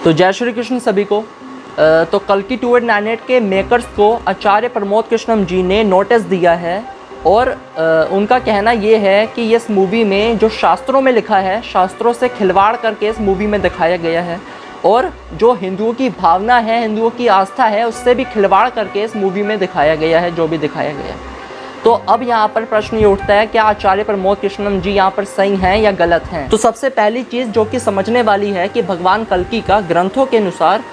तो जय श्री कृष्ण सभी को। तो कल्कि 2898 के मेकर्स को आचार्य प्रमोद कृष्णम जी ने नोटिस दिया है और उनका कहना ये है कि इस मूवी में जो शास्त्रों में लिखा है, शास्त्रों से खिलवाड़ करके इस मूवी में दिखाया गया है और जो हिंदुओं की भावना है, हिंदुओं की आस्था है, उससे भी खिलवाड़ करके इस मूवी में दिखाया गया है जो भी दिखाया गया है। तो अब यहाँ पर प्रश्न ये उठता है, क्या आचार्य प्रमोद कृष्णम जी यहाँ पर सही हैं या गलत हैं? तो सबसे पहली चीज़ जो कि समझने वाली है कि भगवान कल्कि का ग्रंथों के अनुसार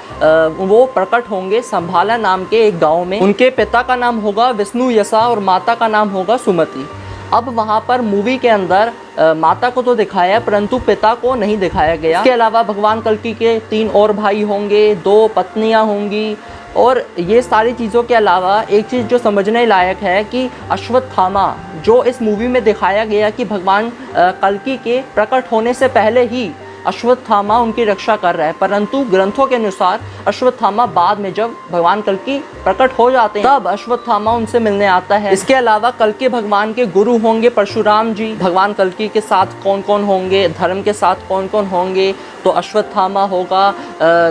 वो प्रकट होंगे संभाला नाम के एक गांव में। उनके पिता का नाम होगा विष्णु यसा और माता का नाम होगा सुमति। अब वहाँ पर मूवी के अंदर माता को तो दिखाया परंतु पिता को नहीं दिखाया गया। इसके अलावा भगवान कल्कि के 3 और भाई होंगे, 2 पत्नियाँ होंगी और ये सारी चीज़ों के अलावा एक चीज़ जो समझने लायक है कि अश्वत्थामा जो इस मूवी में दिखाया गया कि भगवान कल्कि के प्रकट होने से पहले ही अश्वत्थामा उनकी रक्षा कर रहा है, परंतु ग्रंथों के अनुसार अश्वत्थामा बाद में जब भगवान कल्कि प्रकट हो जाते हैं तब अश्वत्थामा उनसे मिलने आता है। इसके अलावा कल्कि भगवान के गुरु होंगे परशुराम जी। भगवान कल्कि के साथ कौन कौन होंगे, धर्म के साथ कौन कौन होंगे, तो अश्वत्थामा होगा,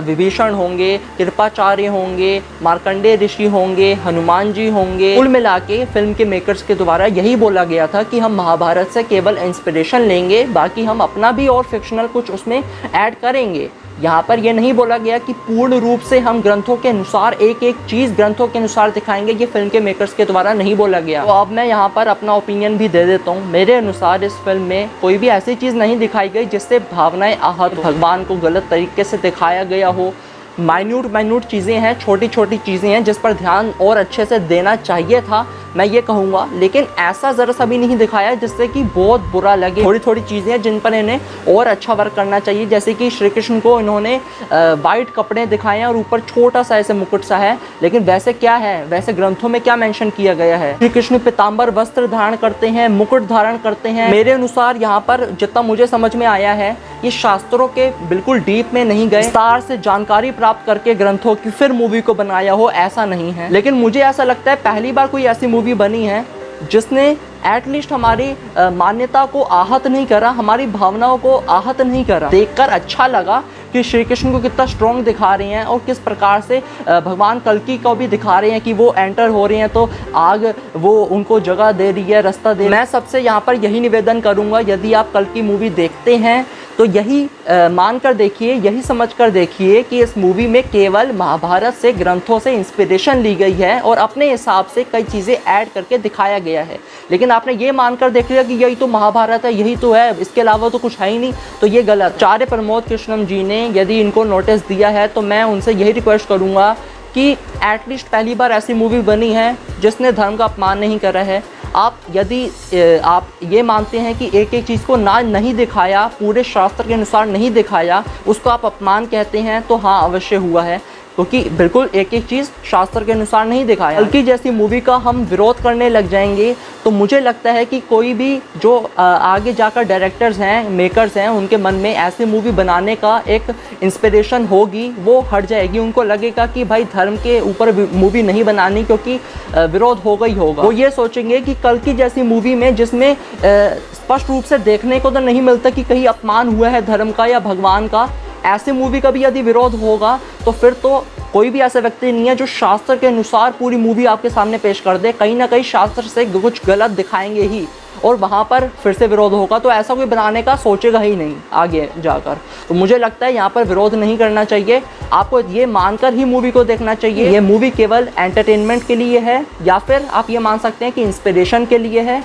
विभीषण होंगे, कृपाचार्य होंगे, मार्कंडेय ऋषि होंगे, हनुमान जी होंगे। कुल मिला के फिल्म के मेकर्स के द्वारा यही बोला गया था कि हम महाभारत से केवल इंस्पिरेशन लेंगे, बाकी हम अपना भी और फिक्शनल कुछ उसमें ऐड करेंगे। यहाँ पर यह नहीं बोला गया कि पूर्ण रूप से हम ग्रंथों के अनुसार एक एक चीज़ ग्रंथों के अनुसार दिखाएंगे, ये फिल्म के मेकर्स के द्वारा नहीं बोला गया। तो अब मैं यहाँ पर अपना ओपिनियन भी दे देता हूँ। मेरे अनुसार इस फिल्म में कोई भी ऐसी चीज़ नहीं दिखाई गई जिससे भावनाएं आहत, भगवान को गलत तरीके से दिखाया गया हो। माइन्यूट चीज़ें हैं, छोटी छोटी चीज़ें हैं जिस पर ध्यान और अच्छे से देना चाहिए था, मैं ये कहूँगा, लेकिन ऐसा ज़रा सा भी नहीं दिखाया जिससे कि बहुत बुरा लगे। थोड़ी थोड़ी चीज़ें हैं जिन पर इन्हें और अच्छा वर्क करना चाहिए, जैसे कि श्री कृष्ण को इन्होंने वाइट कपड़े दिखाए हैं और ऊपर छोटा सा ऐसे मुकुट सा है, लेकिन वैसे क्या है, वैसे ग्रंथों में क्या मेंशन किया गया है? श्री कृष्ण पीताम्बर वस्त्र धारण करते हैं, मुकुट धारण करते हैं। मेरे अनुसार यहाँ पर जितना मुझे समझ में आया है, ये शास्त्रों के बिल्कुल डीप में नहीं गए, विस्तार से जानकारी प्राप्त करके ग्रंथों की फिर मूवी को बनाया हो, ऐसा नहीं है। लेकिन मुझे ऐसा लगता है पहली बार कोई ऐसी मूवी बनी है जिसने एटलीस्ट हमारी मान्यता को आहत नहीं करा, हमारी भावनाओं को आहत नहीं करा। देखकर अच्छा लगा कि श्री कृष्ण को कितना स्ट्रॉन्ग दिखा रहे हैं और किस प्रकार से भगवान कल्कि को भी दिखा रहे हैं कि वो एंटर हो रहे हैं तो आग वो उनको जगह दे रही है, रास्ता दे रही है। मैं सबसे यहाँ पर यही निवेदन करूँगा, यदि आप कल्कि मूवी देखते हैं तो यही मानकर देखिए, यही समझकर देखिए कि इस मूवी में केवल महाभारत से, ग्रंथों से इंस्पिरेशन ली गई है और अपने हिसाब से कई चीज़ें ऐड करके दिखाया गया है। लेकिन आपने ये मानकर देख लिया कि यही तो महाभारत है, यही तो है, इसके अलावा तो कुछ है ही नहीं, तो ये गलत। आचार्य प्रमोद कृष्णम जी ने यदि इनको नोटिस दिया है तो मैं उनसे यही रिक्वेस्ट करूँगा कि एटलीस्ट पहली बार ऐसी मूवी बनी है जिसने धर्म का अपमान नहीं करा है। आप यदि आप ये मानते हैं कि एक एक चीज़ को नहीं दिखाया, पूरे शास्त्र के अनुसार नहीं दिखाया, उसको आप अपमान कहते हैं, तो हाँ अवश्य हुआ है, क्योंकि बिल्कुल एक एक चीज़ शास्त्र के अनुसार नहीं दिखाया। कल्कि जैसी मूवी का हम विरोध करने लग जाएंगे तो मुझे लगता है कि कोई भी जो आगे जाकर डायरेक्टर्स हैं, मेकर्स हैं, उनके मन में ऐसी मूवी बनाने का एक इंस्पिरेशन होगी, वो हट जाएगी। उनको लगेगा कि भाई धर्म के ऊपर मूवी नहीं बनानी क्योंकि विरोध होगा ही होगा। वो ये सोचेंगे कि कल्कि जैसी मूवी में जिसमें स्पष्ट रूप से देखने को तो नहीं मिलता कि कहीं अपमान हुआ है धर्म का या भगवान का, ऐसी मूवी का भी यदि विरोध होगा तो फिर तो कोई भी ऐसा व्यक्ति नहीं है जो शास्त्र के अनुसार पूरी मूवी आपके सामने पेश कर दे। कहीं ना कहीं शास्त्र से कुछ गलत दिखाएंगे ही और वहाँ पर फिर से विरोध होगा, तो ऐसा कोई बनाने का सोचेगा ही नहीं आगे जाकर। तो मुझे लगता है यहाँ पर विरोध नहीं करना चाहिए, आपको ये मानकर ही मूवी को देखना चाहिए ये मूवी केवल एंटरटेनमेंट के लिए है, या फिर आप ये मान सकते हैं कि इंस्पिरेशन के लिए है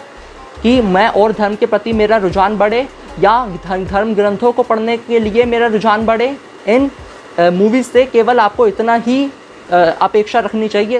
कि मैं और धर्म के प्रति मेरा रुझान बढ़े, या धर्म ग्रंथों को पढ़ने के लिए मेरा रुझान बढ़े। इन मूवीज़ से केवल आपको इतना ही अपेक्षा रखनी चाहिए।